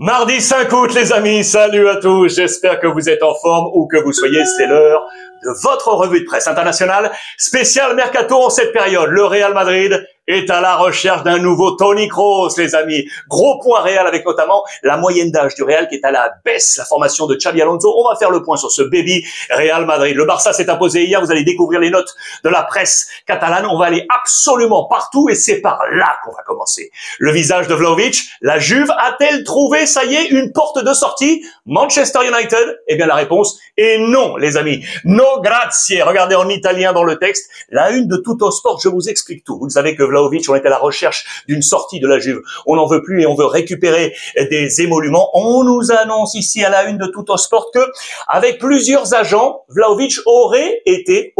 Mardi 5 août, les amis, salut à tous, j'espère que vous êtes en forme ou que vous soyez, c'est l'heure de votre revue de presse internationale, spéciale Mercato en cette période. Le Real Madrid est à la recherche d'un nouveau Toni Kroos, les amis. Gros point Real avec notamment la moyenne d'âge du Real qui est à la baisse, la formation de Xabi Alonso. On va faire le point sur ce baby Real Madrid. Le Barça s'est imposé hier, vous allez découvrir les notes de la presse catalane. On va aller absolument partout et c'est par là qu'on va commencer. Le visage de Vlahovic, la Juve a-t-elle trouvé, ça y est, une porte de sortie? Manchester United? Eh bien la réponse est non, les amis. No grazie. Regardez en italien dans le texte. La une de Tuttosport, je vous explique tout. Vous le savez que Vlahovic, on est à la recherche d'une sortie de la Juve. On n'en veut plus et on veut récupérer des émoluments. On nous annonce ici à la une de Tuttosport que, avec plusieurs agents, Vlahovic aurait été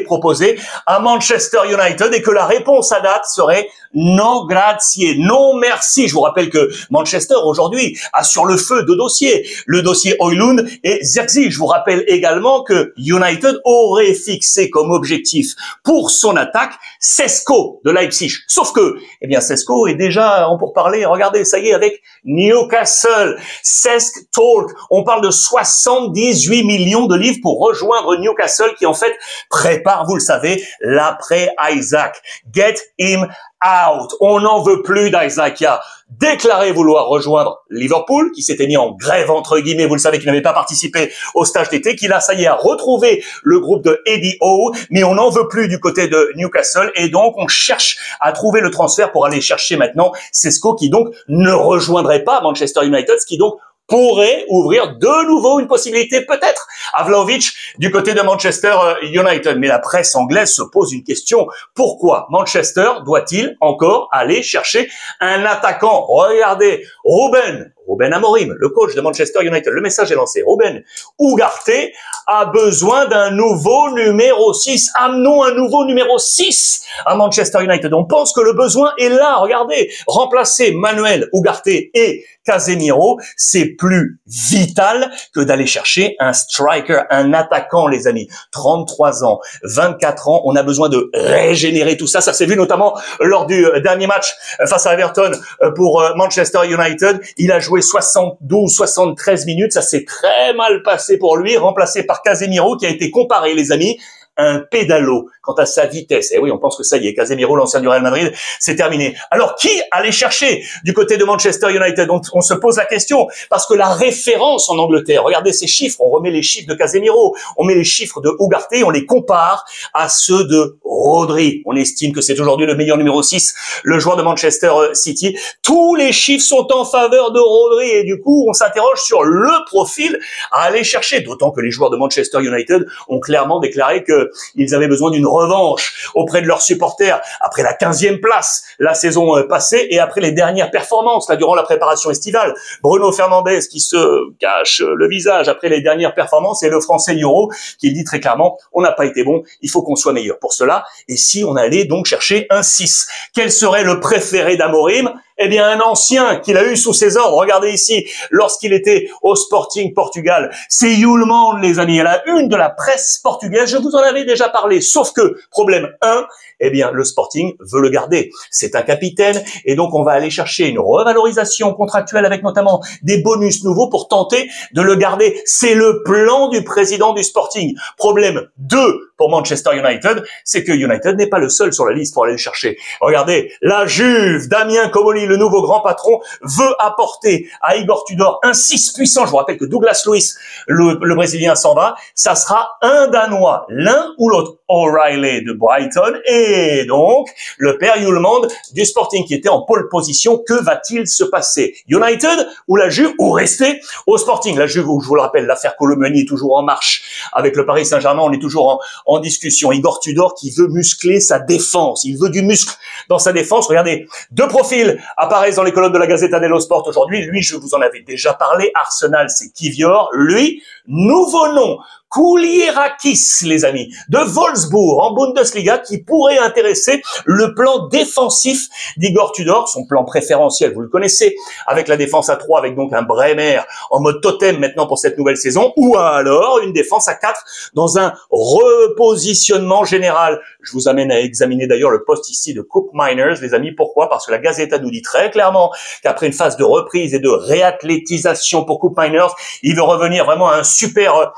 proposé à Manchester United et que la réponse à date serait no grazie, non merci. Je vous rappelle que Manchester aujourd'hui a sur le feu deux dossiers, le dossier Højlund et Zirkzee. Je vous rappelle également que United aurait fixé comme objectif pour son attaque Šeško de Leipzig. Sauf que, eh bien, Šeško est déjà en pourparlers. Regardez, ça y est, avec Newcastle. Šeško Talk. On parle de 78 millions de livres pour rejoindre Newcastle qui, en fait, prépare, vous le savez, l'après Isaac. Get him out. On n'en veut plus d'Isaac qui a déclaré vouloir rejoindre Liverpool, qui s'était mis en grève, entre guillemets, vous le savez, qui n'avait pas participé au stage d'été, qui là, ça y est, a retrouvé le groupe de Eddie Howe, mais on n'en veut plus du côté de Newcastle, et donc on cherche à trouver le transfert pour aller chercher maintenant Šeško, qui donc ne rejoindrait pas Manchester United, ce qui donc pourrait ouvrir de nouveau une possibilité peut-être à Vlahovic du côté de Manchester United. Mais la presse anglaise se pose une question. Pourquoi Manchester doit-il encore aller chercher un attaquant? Regardez, Ruben Amorim, le coach de Manchester United, le message est lancé. Ruben Ugarte a besoin d'un nouveau numéro 6. Amenons un nouveau numéro 6 à Manchester United. On pense que le besoin est là. Regardez, remplacer Manuel Ugarte et Casemiro, c'est plus vital que d'aller chercher un striker, un attaquant, les amis. 33 ans, 24 ans, on a besoin de régénérer tout ça. Ça s'est vu notamment lors du dernier match face à Everton pour Manchester United. Il a joué 72-73 minutes, ça s'est très mal passé pour lui, remplacé par Casemiro qui a été comparé, les amis, un pédalo quant à sa vitesse. Et oui, on pense que ça y est, Casemiro, l'ancien du Real Madrid, c'est terminé. Alors, qui allait chercher du côté de Manchester United? On se pose la question, parce que la référence en Angleterre, regardez ces chiffres, on remet les chiffres de Casemiro, on met les chiffres de Ugarte, on les compare à ceux de Rodri. On estime que c'est aujourd'hui le meilleur numéro 6, le joueur de Manchester City. Tous les chiffres sont en faveur de Rodri, et du coup, on s'interroge sur le profil à aller chercher, d'autant que les joueurs de Manchester United ont clairement déclaré qu'ils avaient besoin d'une revanche auprès de leurs supporters après la 15e place la saison passée et après les dernières performances là durant la préparation estivale. Bruno Fernandes qui se cache le visage après les dernières performances et le français Euro qui dit très clairement on n'a pas été bon, il faut qu'on soit meilleur pour cela. Et si on allait donc chercher un 6, quel serait le préféré d'Amorim? Eh bien, un ancien qu'il a eu sous ses ordres. Regardez ici, lorsqu'il était au Sporting Portugal. C'est Hjulmand, les amis, à la une de la presse portugaise. Je vous en avais déjà parlé. Sauf que, problème 1, eh bien, le Sporting veut le garder. C'est un capitaine. Et donc, on va aller chercher une revalorisation contractuelle avec notamment des bonus nouveaux pour tenter de le garder. C'est le plan du président du Sporting. Problème 2 pour Manchester United, c'est que United n'est pas le seul sur la liste pour aller le chercher. Regardez, la Juve, Damien Comolli, le nouveau grand patron, veut apporter à Igor Tudor un 6 puissant. Je vous rappelle que Douglas Luiz, le Brésilien, s'en va. Ça sera un Danois, l'un ou l'autre. O'Reilly de Brighton et donc le père Hjulmand du Sporting qui était en pole position. Que va-t-il se passer? United ou la Juve ou rester au Sporting? La Juve, je vous le rappelle, l'affaire Colomani est toujours en marche. Avec le Paris Saint-Germain, on est toujours en discussion. Igor Tudor qui veut muscler sa défense. Il veut du muscle dans sa défense. Regardez, deux profils apparaissent dans les colonnes de la Gazzetta dello Sport aujourd'hui. Lui, je vous en avais déjà parlé. Arsenal, c'est Kivior. Lui, nouveau nom, Kulierakis, les amis, de Wolfsburg en Bundesliga, qui pourrait intéresser le plan défensif d'Igor Tudor, son plan préférentiel, vous le connaissez, avec la défense à 3, avec donc un Bremer en mode totem maintenant pour cette nouvelle saison, ou alors une défense à 4 dans un repositionnement général. Je vous amène à examiner d'ailleurs le poste ici de Coop Miners, les amis. Pourquoi? Parce que la Gazeta nous dit très clairement qu'après une phase de reprise et de réathlétisation pour Coop Miners, il veut revenir vraiment à un super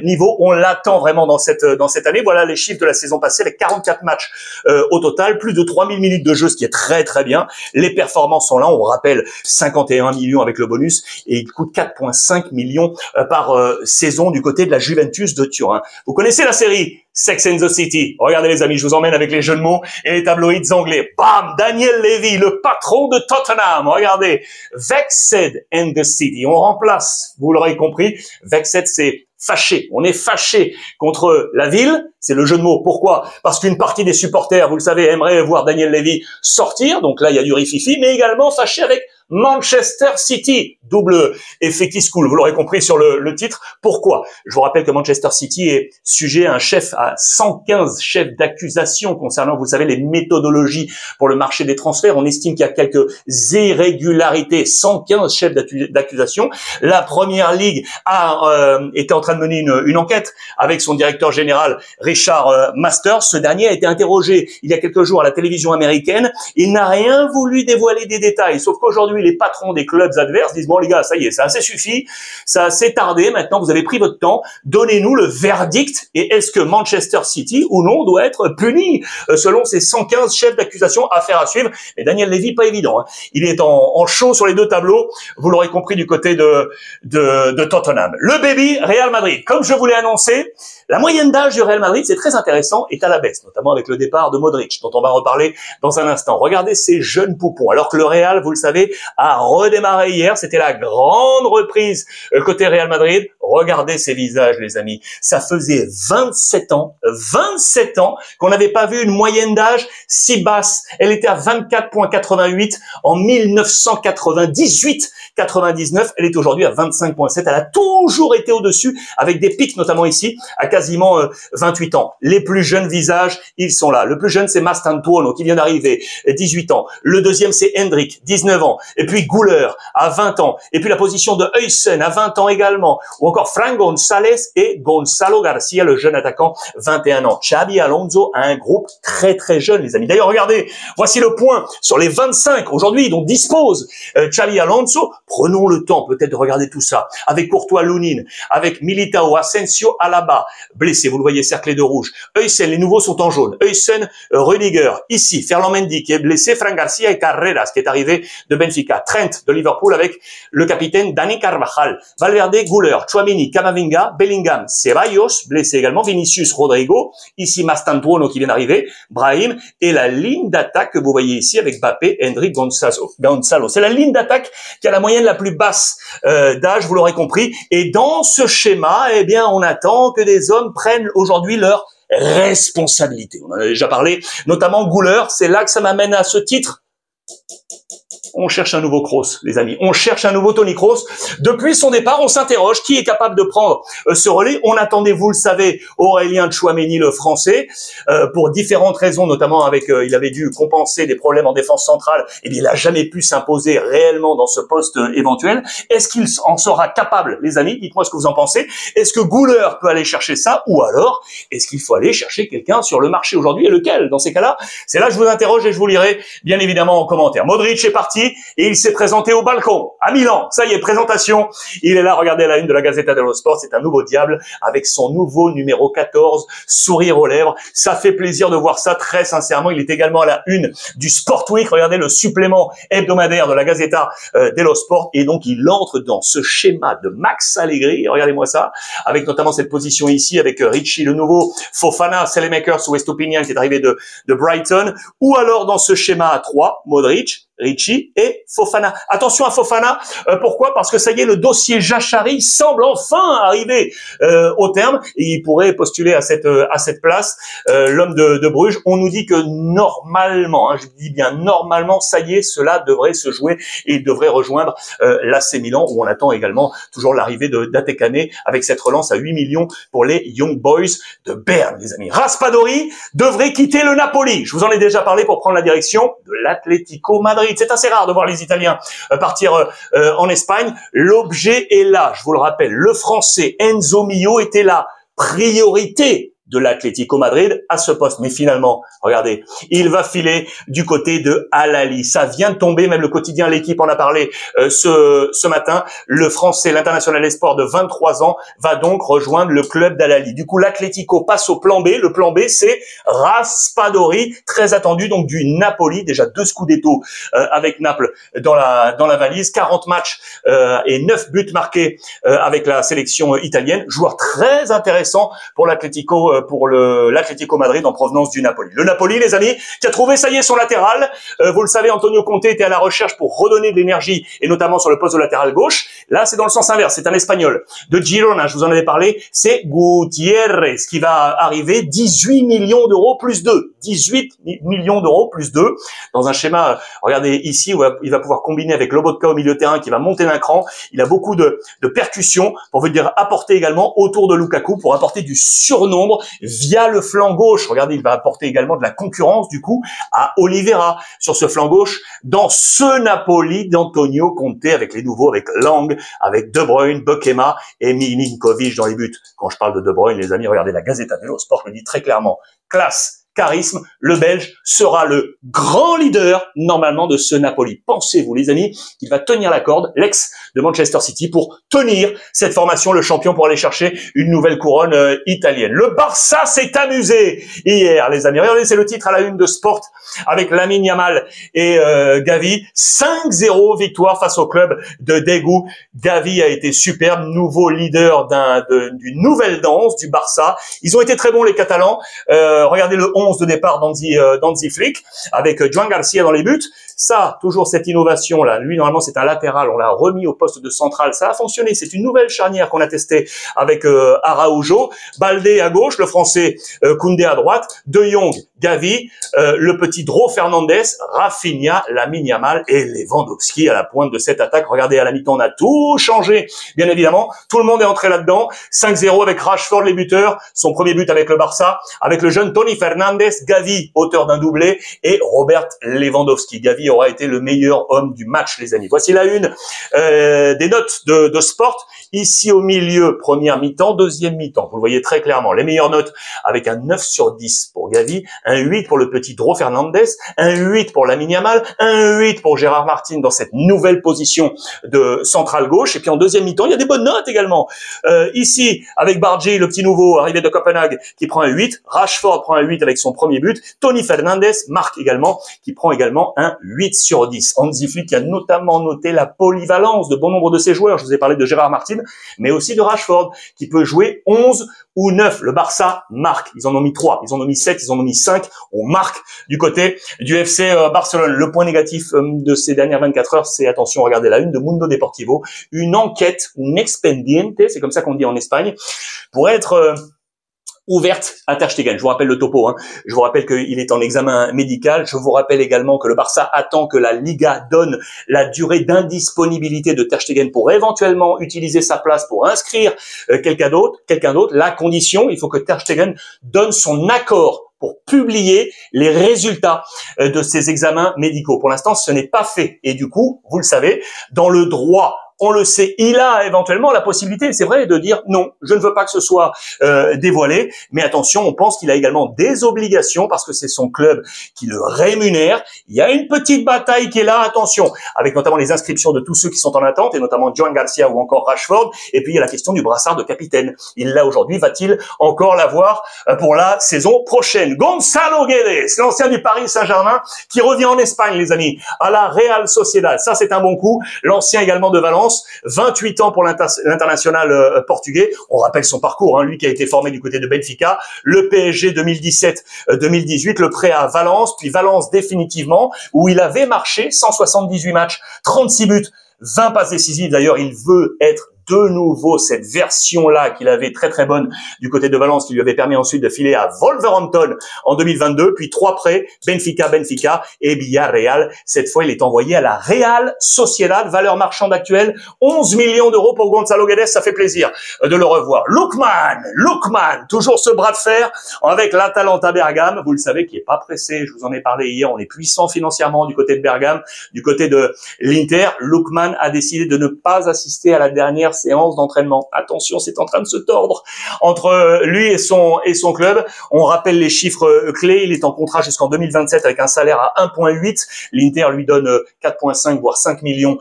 niveau. On l'attend vraiment dans cette année. Voilà les chiffres de la saison passée avec 44 matchs au total, plus de 3000 minutes de jeu, ce qui est très très bien. Les performances sont là. On rappelle 51 millions avec le bonus et il coûte 4,5 millions par saison du côté de la Juventus de Turin. Vous connaissez la série Sex and the City. Regardez les amis, je vous emmène avec les jeux de mots et les tabloïds anglais. Bam! Daniel Levy, le patron de Tottenham. Regardez. Vexed and the City. On remplace, vous l'aurez compris, Vexed c'est fâché. On est fâché contre la ville. C'est le jeu de mots. Pourquoi? Parce qu'une partie des supporters, vous le savez, aimerait voir Daniel Levy sortir. Donc là, il y a du rififi, mais également fâché avec Manchester City. Double effet qui se coule. Vous l'aurez compris sur le titre. Pourquoi? Je vous rappelle que Manchester City est sujet à un chef à 115 chefs d'accusation concernant, vous savez, les méthodologies pour le marché des transferts. On estime qu'il y a quelques irrégularités. 115 chefs d'accusation. La Première Ligue était en train de mener une enquête avec son directeur général Richard Masters. Ce dernier a été interrogé il y a quelques jours à la télévision américaine. Il n'a rien voulu dévoiler des détails. Sauf qu'aujourd'hui, les patrons des clubs adverses disent, bon les gars, ça y est, ça a assez suffi, ça a assez tardé, maintenant vous avez pris votre temps, donnez-nous le verdict, et est-ce que Manchester City ou non doit être puni selon ces 115 chefs d'accusation, affaire à suivre. Mais Daniel Levy, pas évident, hein. Il est en chaud sur les deux tableaux, vous l'aurez compris du côté de Tottenham. Le baby Real Madrid, comme je vous l'ai annoncé, la moyenne d'âge du Real Madrid, c'est très intéressant, est à la baisse, notamment avec le départ de Modric, dont on va reparler dans un instant. Regardez ces jeunes poupons, alors que le Real, vous le savez, a redémarré hier, c'était la grande reprise côté Real Madrid. Regardez ces visages, les amis. Ça faisait 27 ans qu'on n'avait pas vu une moyenne d'âge si basse. Elle était à 24,88 en 1998-99. Elle est aujourd'hui à 25,7. Elle a toujours été au-dessus, avec des pics, notamment ici, à quasiment 28 ans. Les plus jeunes visages, ils sont là. Le plus jeune, c'est Mastantuono, qui vient d'arriver, 18 ans. Le deuxième, c'est Hendrik, 19 ans. Et puis Güler, à 20 ans. Et puis la position de Huysen, à 20 ans également. Ou encore Fran González et Gonzalo Garcia, le jeune attaquant, 21 ans. Xabi Alonso a un groupe très très jeune, les amis. D'ailleurs, regardez, voici le point sur les 25 aujourd'hui dont dispose Xabi Alonso. Prenons le temps peut-être de regarder tout ça. Avec Courtois, Lunin, avec Militao, Asensio, Alaba, blessé, vous le voyez cerclé de rouge. Huysen, les nouveaux sont en jaune. Huysen, Rudiger, ici, Ferland Mendy qui est blessé, Fran Garcia et Carreras qui est arrivé de Benfica. Trent de Liverpool avec le capitaine Dani Carvajal. Valverde, Güler, Tchouaméni, Camavinga, Bellingham, Ceballos, blessé également, Vinicius, Rodrigo, ici Mastantuono qui vient d'arriver, Brahim, et la ligne d'attaque que vous voyez ici avec Mbappé, Hendrik, Gonzalo. C'est la ligne d'attaque qui a la moyenne la plus basse d'âge, vous l'aurez compris. Et dans ce schéma, eh bien, on attend que des hommes prennent aujourd'hui leur responsabilité. On en a déjà parlé, notamment Güler. C'est là que ça m'amène à ce titre. On cherche un nouveau Kroos, les amis. On cherche un nouveau Toni Kroos. Depuis son départ, on s'interroge qui est capable de prendre ce relais. On attendait, vous le savez, Aurélien Tchouaméni, le français, pour différentes raisons, notamment avec, il avait dû compenser des problèmes en défense centrale. Eh bien, il n'a jamais pu s'imposer réellement dans ce poste éventuel. Est-ce qu'il en sera capable, les amis? Dites-moi ce que vous en pensez. Est-ce que Güler peut aller chercher ça? Ou alors, est-ce qu'il faut aller chercher quelqu'un sur le marché aujourd'hui? Et lequel? Dans ces cas-là, c'est là que je vous interroge et je vous lirai, bien évidemment, en commentaire. Modric est parti. Et il s'est présenté au balcon, à Milan. Ça y est, présentation. Il est là, regardez la une de la Gazzetta dello Sport. C'est un nouveau diable avec son nouveau numéro 14, sourire aux lèvres. Ça fait plaisir de voir ça, très sincèrement. Il est également à la une du Sport Week. Regardez le supplément hebdomadaire de la Gazzetta dello Sport. Et donc, il entre dans ce schéma de Max Allegri. Regardez-moi ça. Avec notamment cette position ici avec Ricci, le nouveau, Fofana, Saelemaekers ou Estupiñán qui est arrivé de Brighton. Ou alors dans ce schéma à 3, Modric, Ricci et Fofana. Attention à Fofana, pourquoi? Parce que ça y est, le dossier Jachari semble enfin arriver au terme et il pourrait postuler à cette place. L'homme de Bruges, on nous dit que normalement, je dis bien normalement, ça y est, cela devrait se jouer et il devrait rejoindre l'AC Milan où on attend également toujours l'arrivée d'Atekane avec cette relance à 8 millions pour les Young Boys de Berne, les amis. Raspadori devrait quitter le Napoli. Je vous en ai déjà parlé pour prendre la direction de l'Atlético Madrid. C'est assez rare de voir les Italiens partir en Espagne. L'objet est là, je vous le rappelle. Le Français Enzo Mio était là. Priorité de l'Atlético Madrid à ce poste. Mais finalement, regardez, il va filer du côté de Al Ahly. Ça vient de tomber, même le quotidien L'Équipe en a parlé ce matin. Le Français, l'international espoir de 23 ans, va donc rejoindre le club d'Al Ahly. Du coup, l'Atlético passe au plan B. Le plan B, c'est Raspadori, très attendu, donc du Napoli. Déjà 2 Scudetto avec Naples dans la valise. 40 matchs et 9 buts marqués avec la sélection italienne. Joueur très intéressant pour l'Atlético Madrid en provenance du Napoli. Le Napoli, les amis, qui a trouvé, ça y est, son latéral. Vous le savez, Antonio Conte était à la recherche pour redonner de l'énergie, et notamment sur le poste de latéral gauche. Là, c'est dans le sens inverse. C'est un Espagnol de Girona, je vous en avais parlé. C'est Gutiérrez qui va arriver. 18 millions d'euros plus 2. 18 millions d'euros plus 2. Dans un schéma, regardez ici, où il va pouvoir combiner avec Lobotka au milieu de terrain qui va monter d'un cran. Il a beaucoup de percussions pour vous dire apporter également autour de Lukaku pour apporter du surnombre via le flanc gauche. Regardez, il va apporter également de la concurrence du coup à Oliveira sur ce flanc gauche dans ce Napoli d'Antonio Conte avec les nouveaux, avec Lang, avec De Bruyne, Bukema et Milinkovic dans les buts. Quand je parle de De Bruyne, les amis, regardez, la Gazzetta dello Sport le dit très clairement. Classe, charisme, le Belge sera le grand leader normalement de ce Napoli. Pensez-vous, les amis, qu'il va tenir la corde, l'ex de Manchester City, pour tenir cette formation, le champion, pour aller chercher une nouvelle couronne italienne. Le Barça s'est amusé hier, les amis. Regardez, c'est le titre à la une de Sport avec Lamine Yamal et Gavi. 5-0 victoire face au club de Daegu. Gavi a été superbe, nouveau leader d'une nouvelle danse du Barça. Ils ont été très bons, les Catalans. Regardez le 11 de départ d'Hansi Flick avec Joan Garcia dans les buts. Ça, toujours cette innovation là. Lui, normalement, c'est un latéral. On l'a remis au poste de central. Ça a fonctionné. C'est une nouvelle charnière qu'on a testée avec Araujo. Baldé à gauche, le Français Koundé à droite, De Jong, Gavi, le petit Dro Fernandez, Rafinha, Lamine Yamal et Lewandowski à la pointe de cette attaque. Regardez, à la mi-temps, on a tout changé. Bien évidemment, tout le monde est entré là-dedans. 5-0 avec Rashford, les buteurs. Son premier but avec le Barça, avec le jeune Tony Fernandez, Gavi, auteur d'un doublé, et Robert Lewandowski. Gavi aura été le meilleur homme du match, les amis. Voici la une des notes de Sport. Ici au milieu, première mi-temps, deuxième mi-temps. Vous le voyez très clairement. Les meilleures notes avec un 9 sur 10 pour Gavi, un 8 pour le petit Dro Fernandez, un 8 pour Lamine Yamal, un 8 pour Gérard Martin dans cette nouvelle position de central gauche. Et puis en deuxième mi-temps, il y a des bonnes notes également. Ici, avec Bargi, le petit nouveau arrivé de Copenhague, qui prend un 8. Rashford prend un 8 avec son premier but. Tony Fernandez marque également, qui prend également un 8 sur 10. Hansi Flick a notamment noté la polyvalence de bon nombre de ses joueurs. Je vous ai parlé de Gérard Martin, mais aussi de Rashford, qui peut jouer 11 ou 9. Le Barça marque. Ils en ont mis 3, ils en ont mis 7, ils en ont mis 5. On marque du côté du FC Barcelone. Le point négatif de ces dernières 24 heures, c'est, attention, regardez la une de Mundo Deportivo, une enquête, un expediente, c'est comme ça qu'on dit en Espagne, pour être ouverte à Ter Stegen. Je vous rappelle le topo, hein. Je vous rappelle qu'il est en examen médical. Je vous rappelle également que le Barça attend que la Liga donne la durée d'indisponibilité de Ter Stegen pour éventuellement utiliser sa place pour inscrire quelqu'un d'autre. La condition, il faut que Ter Stegen donne son accord pour publier les résultats de ces examens médicaux. Pour l'instant, ce n'est pas fait. Et du coup, vous le savez, dans le droit, on le sait, il a éventuellement la possibilité, c'est vrai, de dire non, je ne veux pas que ce soit dévoilé, mais attention, on pense qu'il a également des obligations parce que c'est son club qui le rémunère. Il y a une petite bataille qui est là, attention, avec notamment les inscriptions de tous ceux qui sont en attente, et notamment Joan Garcia ou encore Rashford, et puis il y a la question du brassard de capitaine. Il l'a aujourd'hui, va-t-il encore l'avoir pour la saison prochaine? Gonzalo Guedes, l'ancien du Paris Saint-Germain, qui revient en Espagne, les amis, à la Real Sociedad. Ça, c'est un bon coup. L'ancien également de Valence, Valence, 28 ans pour l'international portugais. On rappelle son parcours, hein, lui qui a été formé du côté de Benfica, le PSG 2017-2018, le prêt à Valence, puis Valence définitivement, où il avait marché 178 matchs, 36 buts, 20 passes décisives. D'ailleurs, il veut être de nouveau cette version-là qu'il avait très bonne du côté de Valence, qui lui avait permis ensuite de filer à Wolverhampton en 2022, puis 3 prêts, Benfica et Villarreal. Cette fois, il est envoyé à la Real Sociedad, valeur marchande actuelle, 11 millions d'euros pour Gonzalo Guedes, ça fait plaisir de le revoir. Lookman, toujours ce bras de fer avec l'Atalanta Bergame, vous le savez, qui est pas pressé, je vous en ai parlé hier, on est puissant financièrement du côté de Bergame, du côté de l'Inter. Lookman a décidé de ne pas assister à la dernière séance d'entraînement. Attention, c'est en train de se tordre entre lui et son club. On rappelle les chiffres clés. Il est en contrat jusqu'en 2027 avec un salaire à 1,8. L'Inter lui donne 4,5 voire 5 millions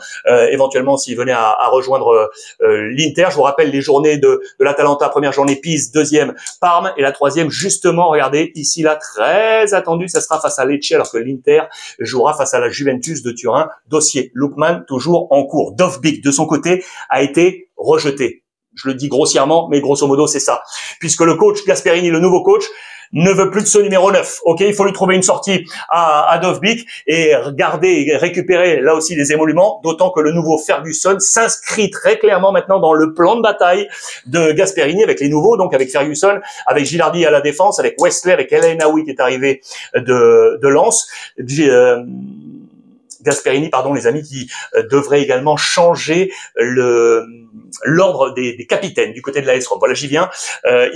éventuellement s'il venait à rejoindre l'Inter. Je vous rappelle les journées de l'Atalanta. Première journée Pise, deuxième Parme et la troisième justement, regardez ici là, très attendu, ça sera face à Lecce alors que l'Inter jouera face à la Juventus de Turin. Dossier Lookman toujours en cours. Dovbyk de son côté a été rejeté. Je le dis grossièrement, mais grosso modo, c'est ça. Puisque le coach Gasperini, le nouveau coach, ne veut plus de ce numéro 9. Ok, il faut lui trouver une sortie à Dovbyk et récupérer là aussi des émoluments, d'autant que le nouveau Ferguson s'inscrit très clairement maintenant dans le plan de bataille de Gasperini avec les nouveaux, donc avec Ferguson, avec Gilardi à la défense, avec Wesley, avec El Ainaoui qui est arrivé de Lens. Gasperini, pardon, les amis, qui devrait également changer l'ordre des capitaines du côté de l'AS Rome. Voilà, j'y viens.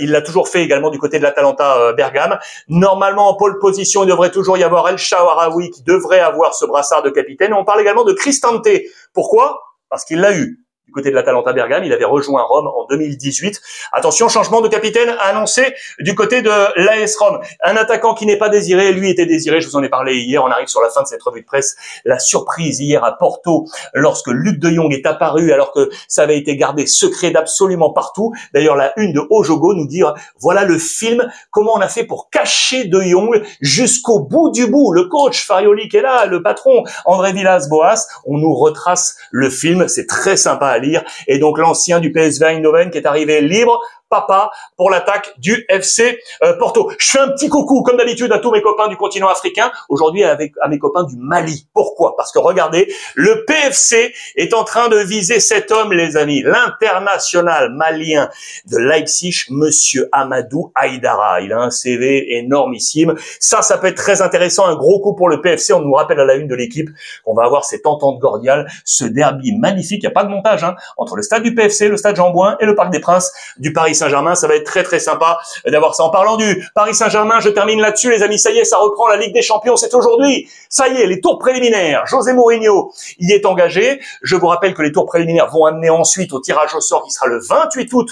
Il l'a toujours fait également du côté de l'Atalanta Bergame. Normalement, en pole position, il devrait toujours y avoir El Shaarawy qui devrait avoir ce brassard de capitaine. Et on parle également de Cristante. Pourquoi? Parce qu'il l'a eu. Du côté de l'Atalanta Bergame, il avait rejoint Rome en 2018. Attention, changement de capitaine annoncé du côté de l'AS Rome. Un attaquant qui n'est pas désiré, lui était désiré, je vous en ai parlé hier, on arrive sur la fin de cette revue de presse. La surprise hier à Porto, lorsque Luc de Jong est apparu, alors que ça avait été gardé secret d'absolument partout. D'ailleurs, la une de Ojogo nous dit, voilà le film, comment on a fait pour cacher de Jong jusqu'au bout du bout. Le coach Farioli qui est là, le patron André Villas-Boas, on nous retrace le film, c'est très sympa à lire. Et donc l'ancien du PSV Eindhoven qui est arrivé libre, papa, pour l'attaque du FC Porto. Je fais un petit coucou, comme d'habitude, à tous mes copains du continent africain, aujourd'hui à mes copains du Mali. Pourquoi? Parce que regardez, le PFC est en train de viser cet homme, les amis, l'international malien de Leipzig, monsieur Amadou Haïdara. Il a un CV énormissime. Ça peut être très intéressant, un gros coup pour le PFC. On nous rappelle à la une de l'équipe qu'on va avoir cette entente cordiale, ce derby magnifique, il n'y a pas de montage, hein, entre le stade du PFC, le stade Jean-Bouin et le Parc des Princes du Paris Saint-Germain. Ça va être très sympa d'avoir ça. En parlant du Paris Saint-Germain, je termine là-dessus, les amis. Ça y est, ça reprend la Ligue des Champions. C'est aujourd'hui. Ça y est, les tours préliminaires. José Mourinho y est engagé. Je vous rappelle que les tours préliminaires vont amener ensuite au tirage au sort qui sera le 28 août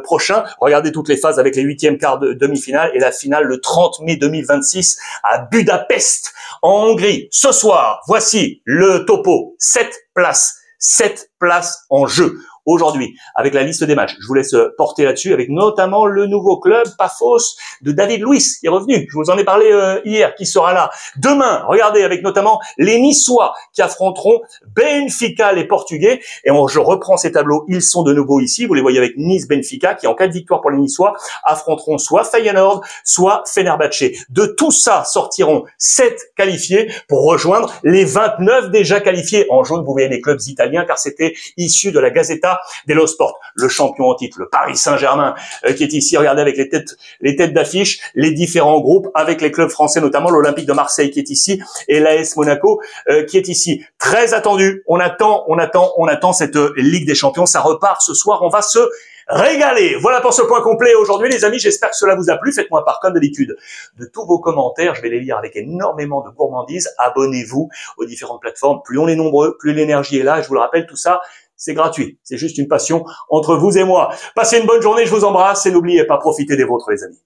prochain. Regardez toutes les phases avec les huitièmes, quarts de demi-finale et la finale le 30 mai 2026 à Budapest, en Hongrie. Ce soir, voici le topo. 7 places en jeu. Aujourd'hui, avec la liste des matchs, je vous laisse porter là-dessus, avec notamment le nouveau club Pafos de David Luiz, qui est revenu. Je vous en ai parlé hier, qui sera là. Demain, regardez, avec notamment les Niçois qui affronteront Benfica, les Portugais. Et je reprends ces tableaux, ils sont de nouveau ici. Vous les voyez avec Nice-Benfica, qui en cas de victoire pour les Niçois, affronteront soit Feyenoord, soit Fenerbahçe. De tout ça sortiront 7 qualifiés pour rejoindre les 29 déjà qualifiés. En jaune, vous voyez les clubs italiens, car c'était issu de la Gazzetta dello Sport. Le champion en titre, le Paris Saint-Germain, qui est ici. Regardez avec les têtes d'affiche, les différents groupes, avec les clubs français, notamment l'Olympique de Marseille qui est ici, et l'AS Monaco qui est ici. Très attendu. On attend cette Ligue des Champions. Ça repart ce soir. On va se régaler. Voilà pour ce point complet aujourd'hui, les amis. J'espère que cela vous a plu. Faites-moi part, comme d'habitude, de tous vos commentaires. Je vais les lire avec énormément de gourmandise. Abonnez-vous aux différentes plateformes. Plus on est nombreux, plus l'énergie est là. Je vous le rappelle, tout ça, c'est gratuit. C'est juste une passion entre vous et moi. Passez une bonne journée. Je vous embrasse et n'oubliez pas, profitez des vôtres, les amis.